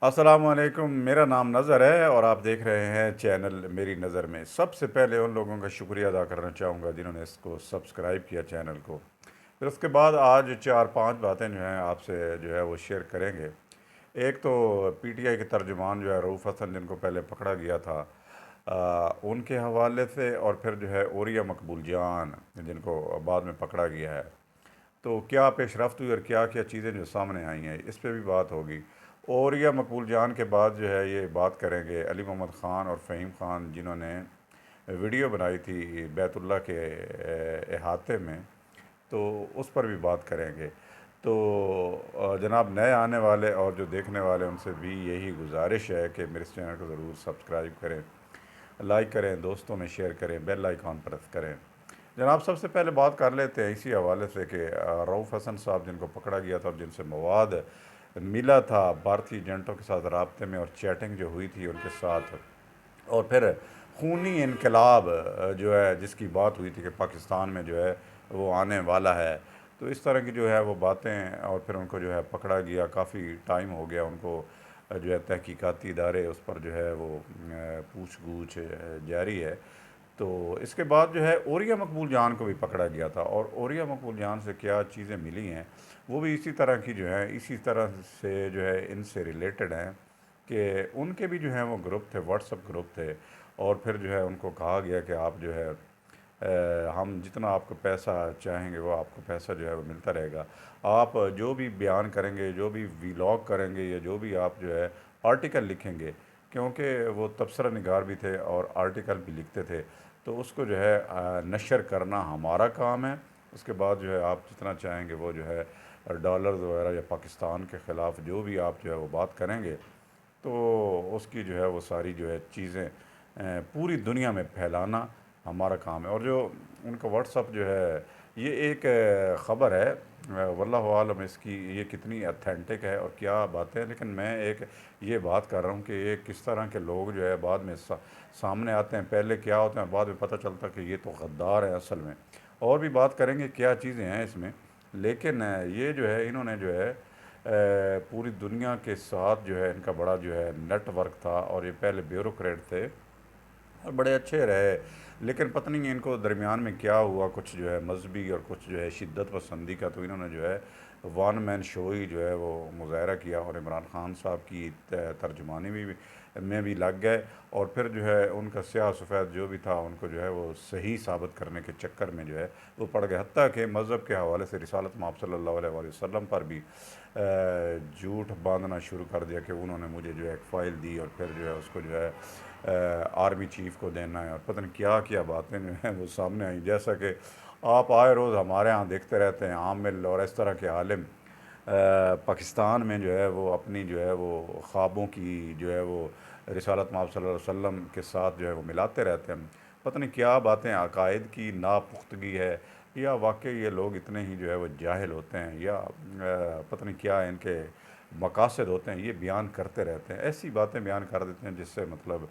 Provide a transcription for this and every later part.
السلام علیکم، میرا نام نظر ہے اور آپ دیکھ رہے ہیں چینل میری نظر میں۔ سب سے پہلے ان لوگوں کا شکریہ ادا کرنا چاہوں گا جنہوں نے اس کو سبسکرائب کیا چینل کو۔ پھر اس کے بعد آج 4-5 باتیں جو ہیں آپ سے جو ہے وہ شیئر کریں گے۔ ایک تو پی ٹی آئی کے ترجمان جو ہے رؤوف حسن، جن کو پہلے پکڑا گیا تھا، ان کے حوالے سے، اور پھر جو ہے عوریہ مقبول جان جن کو بعد میں پکڑا گیا ہے، تو کیا پیش رفت ہوئی اور کیا کیا چیزیں جو سامنے آئی ہیں اس پہ بھی بات ہوگی۔ اور یہ مقبول جان کے بعد جو ہے یہ بات کریں گے علی محمد خان اور فہیم خان، جنہوں نے ویڈیو بنائی تھی بیت اللہ کے احاطے میں، تو اس پر بھی بات کریں گے۔ تو جناب نئے آنے والے اور جو دیکھنے والے ان سے بھی یہی گزارش ہے کہ میرے اس چینل کو ضرور سبسکرائب کریں، لائک کریں، دوستوں میں شیئر کریں، بیل آئیکن پریس کریں۔ جناب سب سے پہلے بات کر لیتے ہیں اسی حوالے سے کہ رؤوف حسن صاحب جن کو پکڑا گیا تھا اور جن سے مواد ملا تھا بھارتی ایجنٹوں کے ساتھ رابطے میں، اور چیٹنگ جو ہوئی تھی ان کے ساتھ، اور پھر خونی انقلاب جو ہے جس کی بات ہوئی تھی کہ پاکستان میں جو ہے وہ آنے والا ہے، تو اس طرح کی جو ہے وہ باتیں، اور پھر ان کو جو ہے پکڑا گیا، کافی ٹائم ہو گیا ان کو جو ہے تحقیقاتی ادارے اس پر جو ہے وہ پوچھ گچھ جاری ہے۔ تو اس کے بعد جو ہے عوریہ مقبول جان کو بھی پکڑا گیا تھا، اور عوریہ مقبول جان سے کیا چیزیں ملی ہیں وہ بھی اسی طرح کی جو ہے اسی طرح سے جو ہے ان سے ریلیٹڈ ہیں کہ ان کے بھی جو ہیں وہ گروپ تھے، واٹس اپ گروپ تھے، اور پھر جو ہے ان کو کہا گیا کہ آپ جو ہے ہم جتنا آپ کو پیسہ چاہیں گے وہ آپ کو پیسہ جو ہے وہ ملتا رہے گا، آپ جو بھی بیان کریں گے، جو بھی ویلاگ کریں گے، یا جو بھی آپ جو ہے آرٹیکل لکھیں گے، کیونکہ وہ تبصرہ نگار بھی تھے اور آرٹیکل بھی لکھتے تھے، تو اس کو جو ہے نشر کرنا ہمارا کام ہے۔ اس کے بعد جو ہے آپ جتنا چاہیں گے وہ جو ہے ڈالرز وغیرہ یا پاکستان کے خلاف جو بھی آپ جو ہے وہ بات کریں گے، تو اس کی جو ہے وہ ساری جو ہے چیزیں پوری دنیا میں پھیلانا ہمارا کام ہے۔ اور جو ان کا واٹس اپ جو ہے یہ ایک خبر ہے، واللہ عالم اس کی یہ کتنی اتھینٹک ہے اور کیا باتیں ہیں، لیکن میں ایک یہ بات کر رہا ہوں کہ یہ کس طرح کے لوگ جو ہے بعد میں سامنے آتے ہیں، پہلے کیا ہوتے ہیں، بعد میں پتہ چلتا کہ یہ تو غدار ہیں اصل میں۔ اور بھی بات کریں گے کیا چیزیں ہیں اس میں، لیکن یہ جو ہے انہوں نے جو ہے پوری دنیا کے ساتھ جو ہے ان کا بڑا جو ہے نیٹ ورک تھا، اور یہ پہلے بیوروکریٹ تھے اور بڑے اچھے رہے، لیکن پتہ نہیں ان کو درمیان میں کیا ہوا، کچھ جو ہے مذہبی اور کچھ جو ہے شدت پسندی کا، تو انہوں نے جو ہے ون مین شو ہی جو ہے وہ مظاہرہ کیا، اور عمران خان صاحب کی ترجمانی میں بھی لگ گئے، اور پھر جو ہے ان کا سیاہ سفید جو بھی تھا ان کو جو ہے وہ صحیح ثابت کرنے کے چکر میں جو ہے وہ پڑ گئے، حتیٰ کہ مذہب کے حوالے سے رسالت مآب صلی اللہ علیہ وآلہ وسلم پر بھی جھوٹ باندھنا شروع کر دیا کہ انہوں نے مجھے جو ہے ایک فائل دی، اور پھر جو ہے اس کو جو ہے آرمی چیف کو دینا ہے، اور پتہ نہیں کیا کیا باتیں جو ہیں وہ سامنے آئیں، جیسا کہ آپ آئے روز ہمارے ہاں دیکھتے رہتے ہیں عامل اور اس طرح کے عالم پاکستان میں جو ہے وہ اپنی جو ہے وہ خوابوں کی جو ہے وہ رسالت مآب صلی اللہ علیہ وسلم کے ساتھ جو ہے وہ ملاتے رہتے ہیں، پتہ نہیں کیا باتیں، عقائد کی ناپختگی ہے، یا واقعی یہ لوگ اتنے ہی جو ہے وہ جاہل ہوتے ہیں، یا پتہ نہیں کیا ان کے مقاصد ہوتے ہیں، یہ بیان کرتے رہتے ہیں، ایسی باتیں بیان کر دیتے ہیں جس سے مطلب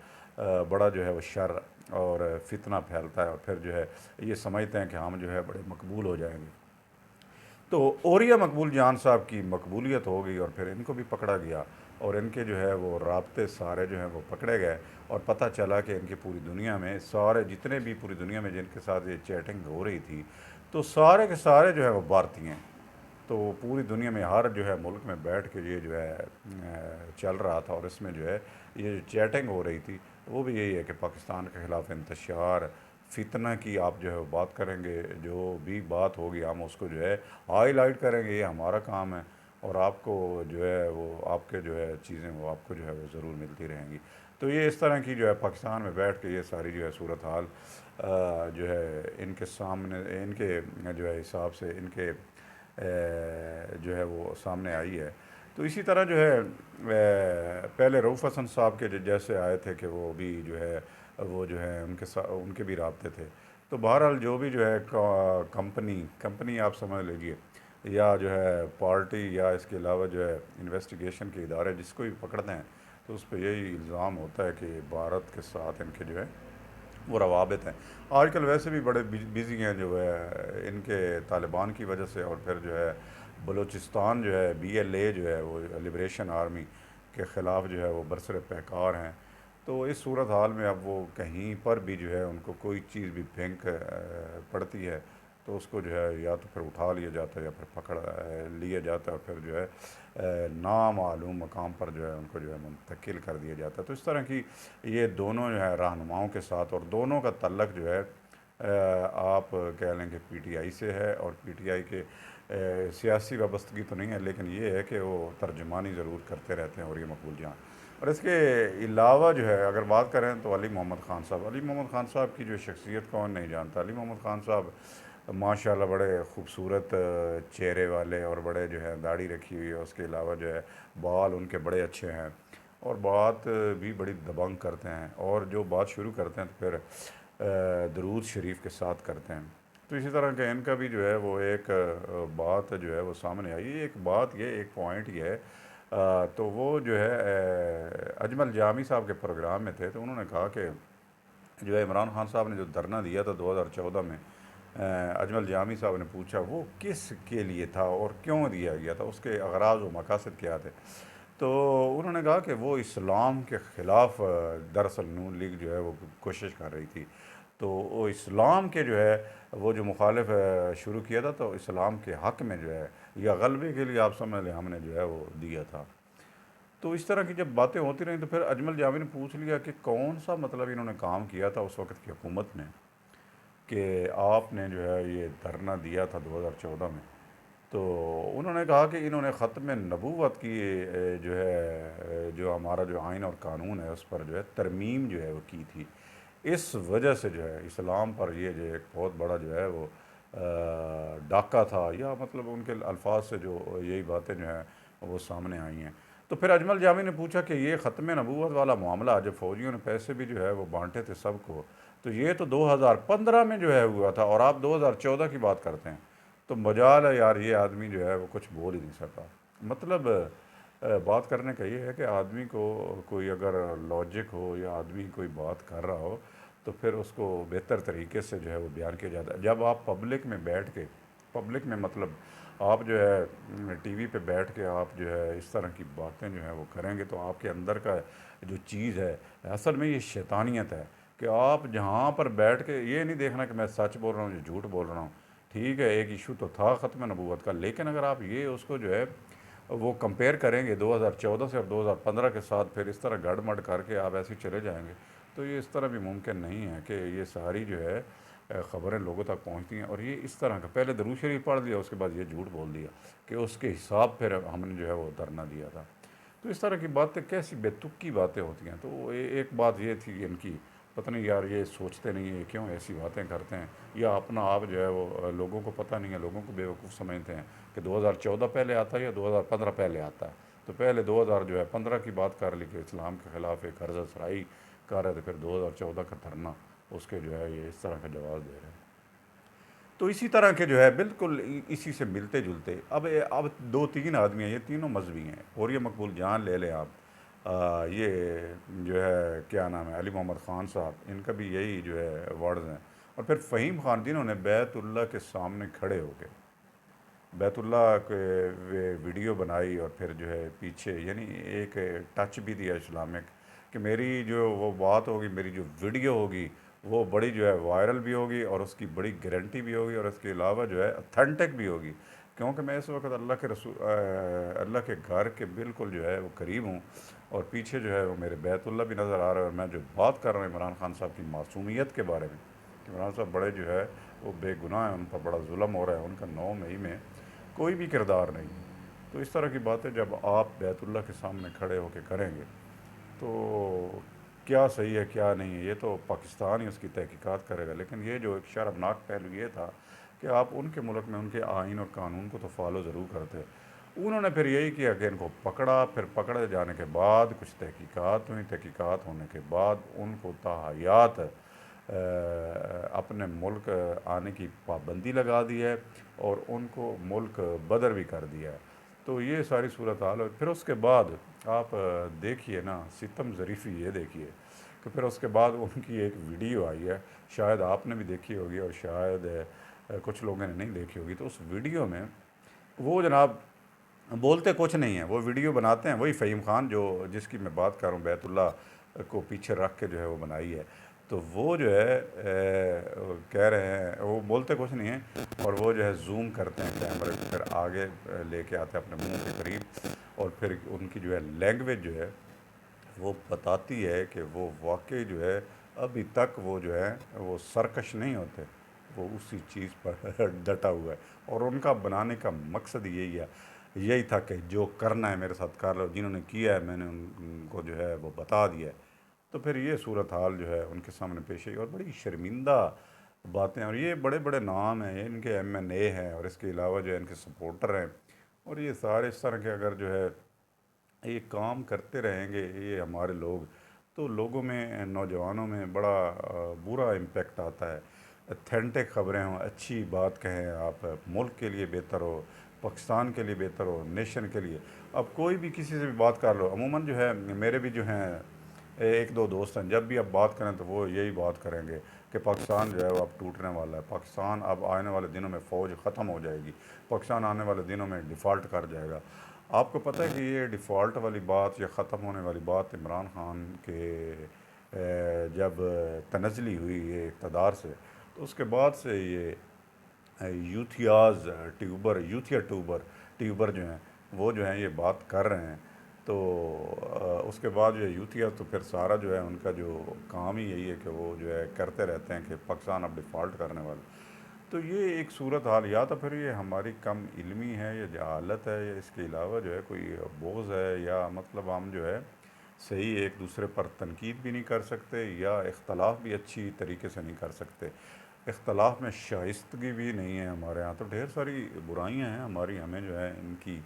بڑا جو ہے وہ شر اور فتنہ پھیلتا ہے، اور پھر جو ہے یہ سمجھتے ہیں کہ ہم جو ہے بڑے مقبول ہو جائیں گے۔ تو عوریہ مقبول جان صاحب کی مقبولیت ہو گئی، اور پھر ان کو بھی پکڑا گیا، اور ان کے جو ہے وہ رابطے سارے جو ہیں وہ پکڑے گئے، اور پتہ چلا کہ ان کی پوری دنیا میں سارے جتنے بھی پوری دنیا میں جن کے ساتھ یہ چیٹنگ ہو رہی تھی، تو سارے کے سارے جو ہے وہ بھارتی ہیں۔ تو پوری دنیا میں ہر جو ہے ملک میں بیٹھ کے یہ جو ہے چل رہا تھا، اور اس میں جو ہے یہ جو چیٹنگ ہو رہی تھی وہ بھی یہی ہے کہ پاکستان کے خلاف انتشار فتنہ کی آپ جو ہے وہ بات کریں گے، جو بھی بات ہوگی ہم اس کو جو ہے ہائی لائٹ کریں گے، یہ ہمارا کام ہے، اور آپ کو جو ہے وہ آپ کے جو ہے چیزیں وہ آپ کو جو ہے وہ ضرور ملتی رہیں گی۔ تو یہ اس طرح کی جو ہے پاکستان میں بیٹھ کے یہ ساری جو ہے صورتحال جو ہے ان کے سامنے، ان کے جو ہے حساب سے ان کے جو ہے وہ سامنے آئی ہے۔ تو اسی طرح جو ہے پہلے رؤوف حسن صاحب کے جیسے آئے تھے کہ وہ بھی جو ہے وہ جو ہے ان کے ان کے بھی رابطے تھے، تو بہرحال جو بھی جو ہے کمپنی آپ سمجھ لیجیے، یا جو ہے پارٹی، یا اس کے علاوہ جو ہے انویسٹیگیشن کے ادارے جس کو بھی پکڑتے ہیں، تو اس پہ یہی الزام ہوتا ہے کہ بھارت کے ساتھ ان کے جو ہے وہ روابط ہیں۔ آج کل ویسے بھی بڑے بزی ہیں جو ہے ان کے طالبان کی وجہ سے، اور پھر جو ہے بلوچستان جو ہے BLA جو ہے وہ لبریشن آرمی، کے خلاف جو ہے وہ برسر پیکار ہیں۔ تو اس صورت حال میں اب وہ کہیں پر بھی جو ہے ان کو کوئی چیز بھی پھینک پڑتی ہے تو اس کو جو ہے یا تو پھر اٹھا لیا جاتا ہے یا پھر پکڑ لیا جاتا ہے اور پھر جو ہے نامعلوم مقام پر جو ہے ان کو جو ہے منتقل کر دیا جاتا ہے۔ تو اس طرح کی یہ دونوں جو ہے رہنماؤں کے ساتھ، اور دونوں کا تعلق جو ہے آپ کہہ لیں کہ پی ٹی آئی سے ہے، اور پی ٹی آئی کے سیاسی وابستگی تو نہیں ہے، لیکن یہ ہے کہ وہ ترجمانی ضرور کرتے رہتے ہیں، اور یہ مقبول جہاں۔ اور اس کے علاوہ جو ہے اگر بات کریں تو علی محمد خان صاحب، علی محمد خان صاحب کی جو شخصیت کون نہیں جانتا۔ علی محمد خان صاحب ماشاء اللہ بڑے خوبصورت چہرے والے، اور بڑے جو ہے داڑھی رکھی ہوئی ہے، اس کے علاوہ جو ہے بال ان کے بڑے اچھے ہیں، اور بات بھی بڑی دبنگ کرتے ہیں، اور جو بات شروع کرتے ہیں تو پھر درود شریف کے ساتھ کرتے ہیں۔ تو اسی طرح کہ ان کا بھی جو ہے وہ ایک بات جو ہے وہ سامنے آئی، ایک بات یہ، ایک پوائنٹ یہ ہے، تو وہ جو ہے اجمل جامی صاحب کے پروگرام میں تھے، تو انہوں نے کہا کہ جو ہے عمران خان صاحب نے جو دھرنا دیا تھا 2014 میں، اجمل جامی صاحب نے پوچھا وہ کس کے لیے تھا اور کیوں دیا گیا تھا، اس کے اغراض و مقاصد کیا تھے؟ تو انہوں نے کہا کہ وہ اسلام کے خلاف دراصل نون لیگ جو ہے وہ کوشش کر رہی تھی، تو وہ اسلام کے جو ہے وہ جو مخالف شروع کیا تھا، تو اسلام کے حق میں جو ہے یا غلبے کے لیے آپ سمجھ لیں ہم نے جو ہے وہ دیا تھا۔ تو اس طرح کی جب باتیں ہوتی رہیں تو پھر اجمل جاوی نے پوچھ لیا کہ کون سا مطلب انہوں نے کام کیا تھا اس وقت کی حکومت نے کہ آپ نے جو ہے یہ دھرنا دیا تھا 2014 میں؟ تو انہوں نے کہا کہ انہوں نے ختم نبوت کی جو ہے جو ہمارا جو آئین اور قانون ہے اس پر جو ہے ترمیم جو ہے وہ کی تھی، اس وجہ سے جو ہے اسلام پر یہ جو ایک بہت بڑا جو ہے وہ ڈاکہ تھا، یا مطلب ان کے الفاظ سے جو یہی باتیں جو ہیں وہ سامنے آئی ہیں۔ تو پھر اجمل جامی نے پوچھا کہ یہ ختم نبوت والا معاملہ جب فوجیوں نے پیسے بھی جو ہے وہ بانٹے تھے سب کو، تو یہ تو 2015 میں جو ہے ہوا تھا، اور آپ 2014 کی بات کرتے ہیں؟ تو مجال ہے یار یہ آدمی جو ہے وہ کچھ بول ہی نہیں سکتا۔ مطلب بات کرنے کا یہ ہے کہ آدمی کو کوئی اگر لاجک ہو یا آدمی کوئی بات کر رہا ہو تو پھر اس کو بہتر طریقے سے جو ہے وہ بیان کیا جاتا ہے۔ جب آپ پبلک میں بیٹھ کے، پبلک میں مطلب آپ جو ہے ٹی وی پہ بیٹھ کے آپ جو ہے اس طرح کی باتیں جو ہیں وہ کریں گے، تو آپ کے اندر کا جو چیز ہے اصل میں یہ شیطانیت ہے، کہ آپ جہاں پر بیٹھ کے یہ نہیں دیکھنا کہ میں سچ بول رہا ہوں یا جھوٹ بول رہا ہوں۔ ٹھیک ہے ایک ایشو تو تھا ختم نبوت کا، لیکن اگر آپ یہ اس کو جو ہے وہ کمپیئر کریں گے 2014 سے اور 2015 کے ساتھ، پھر اس طرح گڑ مڑ کر کے آپ ایسے چلے جائیں گے، تو یہ اس طرح بھی ممکن نہیں ہے کہ یہ ساری جو ہے خبریں لوگوں تک پہنچتی ہیں، اور یہ اس طرح کا پہلے درود شریف پڑھ دیا، اس کے بعد یہ جھوٹ بول دیا کہ اس کے حساب پھر ہم نے جو ہے وہ دھرنا دیا تھا۔ تو اس طرح کی باتیں کیسی بے تکی باتیں ہوتی ہیں۔ تو ایک بات یہ تھی کہ ان کی پتہ نہیں یار یہ سوچتے نہیں ہیں کیوں ایسی باتیں کرتے ہیں، یا اپنا آپ جو ہے وہ لوگوں کو پتہ نہیں ہے، لوگوں کو بیوقوف سمجھتے ہیں کہ 2014 پہلے آتا ہے یا 2015 پہلے آتا ہے، تو پہلے 2015 کی بات کر لی کہ اسلام کے خلاف ایک عرض سرائی کر رہے تھے، پھر 2014 کا دھرنا اس کے جو ہے یہ اس طرح کا جواز دے رہے ہیں۔ تو اسی طرح کے جو ہے بالکل اسی سے ملتے جلتے اب دو تین آدمی ہیں، یہ تینوں مذہبی ہیں، اور یہ مقبول جان لے لیں آپ، یہ جو ہے کیا نام ہے علی محمد خان صاحب، ان کا بھی یہی جو ہے ورڈز ہیں، اور پھر فہیم خان جنہوں نے بیت اللہ کے سامنے کھڑے ہو کے بیت اللہ کے ویڈیو بنائی، اور پھر جو ہے پیچھے یعنی ایک ٹچ بھی دیا اسلامک کہ میری جو وہ بات ہوگی، میری جو ویڈیو ہوگی وہ بڑی جو ہے وائرل بھی ہوگی، اور اس کی بڑی گارنٹی بھی ہوگی، اور اس کے علاوہ جو ہے اتھینٹک بھی ہوگی، کیونکہ میں اس وقت اللہ کے رسول اللہ کے گھر کے بالکل جو ہے وہ قریب ہوں، اور پیچھے جو ہے وہ میرے بیت اللہ بھی نظر آ رہا ہے، اور میں جو بات کر رہا ہوں عمران خان صاحب کی معصومیت کے بارے میں کہ عمران صاحب بڑے جو ہے وہ بے گناہ ہیں، ان پر بڑا ظلم ہو رہا ہے، ان کا 9 مئی میں کوئی بھی کردار نہیں ہے۔ تو اس طرح کی باتیں جب آپ بیت اللہ کے سامنے کھڑے ہو کے کریں گے تو کیا صحیح ہے کیا نہیں ہے یہ تو پاکستان ہی اس کی تحقیقات کرے گا، لیکن یہ جو ایک شرمناک پہلو یہ تھا کہ آپ ان کے ملک میں ان کے آئین اور قانون کو تو فالو ضرور کرتے، انہوں نے پھر یہی کیا کہ ان کو پکڑا، پھر پکڑے جانے کے بعد کچھ تحقیقات ہوئیں، تحقیقات ہونے کے بعد ان کو تاحیات اپنے ملک آنے کی پابندی لگا دی ہے، اور ان کو ملک بدر بھی کر دیا ہے۔ تو یہ ساری صورتحال ہے۔ پھر اس کے بعد آپ دیکھیے نا ستم ظریفی، یہ دیکھیے کہ پھر اس کے بعد ان کی ایک ویڈیو آئی ہے، شاید آپ نے بھی دیکھی ہوگی اور شاید کچھ لوگوں نے نہیں دیکھی ہوگی۔ تو اس ویڈیو میں وہ جناب بولتے کچھ نہیں ہیں، وہ ویڈیو بناتے ہیں، وہی فہیم خان جو جس کی میں بات کر رہا ہوں، بیت اللہ کو پیچھے رکھ کے جو ہے وہ بنائی ہے، تو وہ جو ہے کہہ رہے ہیں، وہ بولتے کچھ نہیں ہیں، اور وہ جو ہے زوم کرتے ہیں کیمرے کو، پھر آگے لے کے آتے ہیں اپنے منہ کے قریب، اور پھر ان کی جو ہے لینگویج جو ہے وہ بتاتی ہے کہ وہ واقعی جو ہے ابھی تک وہ جو ہے وہ سرکش نہیں ہوتے، وہ اسی چیز پر ڈٹا ہوا ہے، اور ان کا بنانے کا مقصد یہی تھا کہ جو کرنا ہے میرے ساتھ کر لو، جنہوں نے کیا ہے میں نے ان کو جو ہے وہ بتا دیا ہے۔ تو پھر یہ صورتحال جو ہے ان کے سامنے پیش آئی، اور بڑی شرمندہ باتیں، اور یہ بڑے بڑے نام ہیں، ان کے ایم این اے ہیں، اور اس کے علاوہ جو ہے ان کے سپورٹر ہیں، اور یہ سارے اس طرح کے اگر جو ہے یہ کام کرتے رہیں گے یہ ہمارے لوگ، تو لوگوں میں، نوجوانوں میں بڑا برا امپیکٹ آتا ہے۔ اتھینٹک خبریں ہوں، اچھی بات کہیں آپ، ملک کے لیے بہتر ہو، پاکستان کے لیے بہتر ہو، نیشن کے لیے، اب کوئی بھی کسی سے بھی بات کر لو، عموماً جو ہے میرے بھی جو ہیں ایک دو دوست ہیں، جب بھی اب بات کریں تو وہ یہی بات کریں گے کہ پاکستان جو ہے وہ اب ٹوٹنے والا ہے، پاکستان اب آنے والے دنوں میں فوج ختم ہو جائے گی، پاکستان آنے والے دنوں میں ڈیفالٹ کر جائے گا۔ آپ کو پتہ ہے کہ یہ ڈیفالٹ والی بات یا ختم ہونے والی بات عمران خان کے جب تنزلی ہوئی یہ اقتدار سے، تو اس کے بعد سے یہ یوتھیاز ٹیوبر جو ہیں وہ جو ہیں یہ بات کر رہے ہیں، تو اس کے بعد جو ہے یوتھیا تو پھر سارا جو ہے ان کا جو کام ہی یہی ہے کہ وہ جو ہے کرتے رہتے ہیں کہ پاکستان اب ڈیفالٹ کرنے والا۔ تو یہ ایک صورت حال، یا تو پھر یہ ہماری کم علمی ہے یا جہالت ہے، یا اس کے علاوہ جو ہے کوئی بغض ہے، یا مطلب ہم جو ہے صحیح ایک دوسرے پر تنقید بھی نہیں کر سکتے، یا اختلاف بھی اچھی طریقے سے نہیں کر سکتے، اختلاف میں شائستگی بھی نہیں ہے ہمارے ہاں، تو ڈھیر ساری برائیاں ہیں ہماری، ہمیں جو ہے ان کی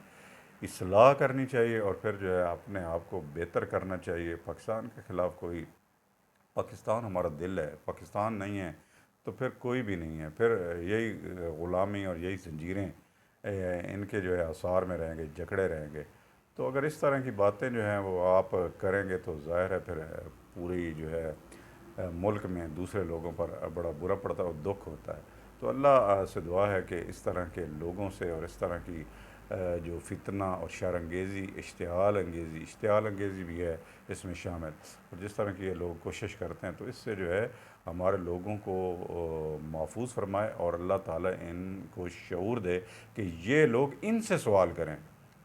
اصلاح کرنی چاہیے، اور پھر جو ہے اپنے آپ کو بہتر کرنا چاہیے۔ پاکستان کے خلاف کوئی، پاکستان ہمارا دل ہے، پاکستان نہیں ہے تو پھر کوئی بھی نہیں ہے، پھر یہی غلامی اور یہی زنجیریں ان کے جو ہے آثار میں رہیں گے، جکڑے رہیں گے۔ تو اگر اس طرح کی باتیں جو ہیں وہ آپ کریں گے تو ظاہر ہے پھر پوری جو ہے ملک میں دوسرے لوگوں پر بڑا برا پڑتا ہے اور دکھ ہوتا ہے۔ تو اللہ سے دعا ہے کہ اس طرح کے لوگوں سے، اور اس طرح کی جو فتنہ اور شر انگیزی، اشتعال انگیزی بھی ہے اس میں شامل، اور جس طرح کی یہ لوگ کوشش کرتے ہیں، تو اس سے جو ہے ہمارے لوگوں کو محفوظ فرمائے، اور اللہ تعالیٰ ان کو شعور دے کہ یہ لوگ ان سے سوال کریں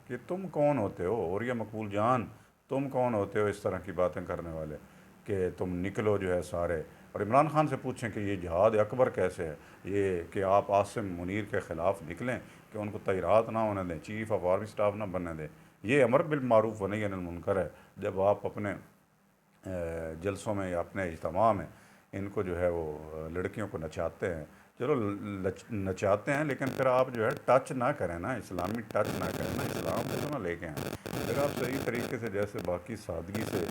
کہ تم کون ہوتے ہو، اور یہ مقبول جان تم کون ہوتے ہو اس طرح کی باتیں کرنے والے، کہ تم نکلو جو ہے سارے، اور عمران خان سے پوچھیں کہ یہ جہاد اکبر کیسے ہے، یہ کہ آپ عاصم منیر کے خلاف نکلیں، کہ ان کو تعیرات نہ ہونے دیں، چیف آف آرمی سٹاف نہ بننے دیں، یہ امر بالمعروف و نہی عن المنکر ہے۔ جب آپ اپنے جلسوں میں یا اپنے اجتماع میں ان کو جو ہے وہ لڑکیوں کو نچاتے ہیں، چلو نچاتے ہیں، لیکن پھر آپ جو ہے ٹچ نہ کریں نا، اسلامی ٹچ نہ کریں نا، اسلام کو تو نہ لے کے آئیں، پھر آپ صحیح طریقے سے جیسے باقی سادگی سے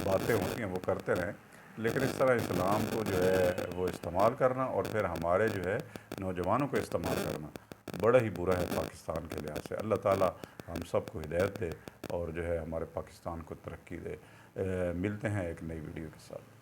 باتیں ہوتی ہیں وہ کرتے رہیں، لیکن اس طرح اسلام کو جو ہے وہ استعمال کرنا، اور پھر ہمارے جو ہے نوجوانوں کو استعمال کرنا بڑا ہی برا ہے پاکستان کے لحاظ سے۔ اللہ تعالیٰ ہم سب کو ہدایت دے، اور جو ہے ہمارے پاکستان کو ترقی دے۔ ملتے ہیں ایک نئی ویڈیو کے ساتھ۔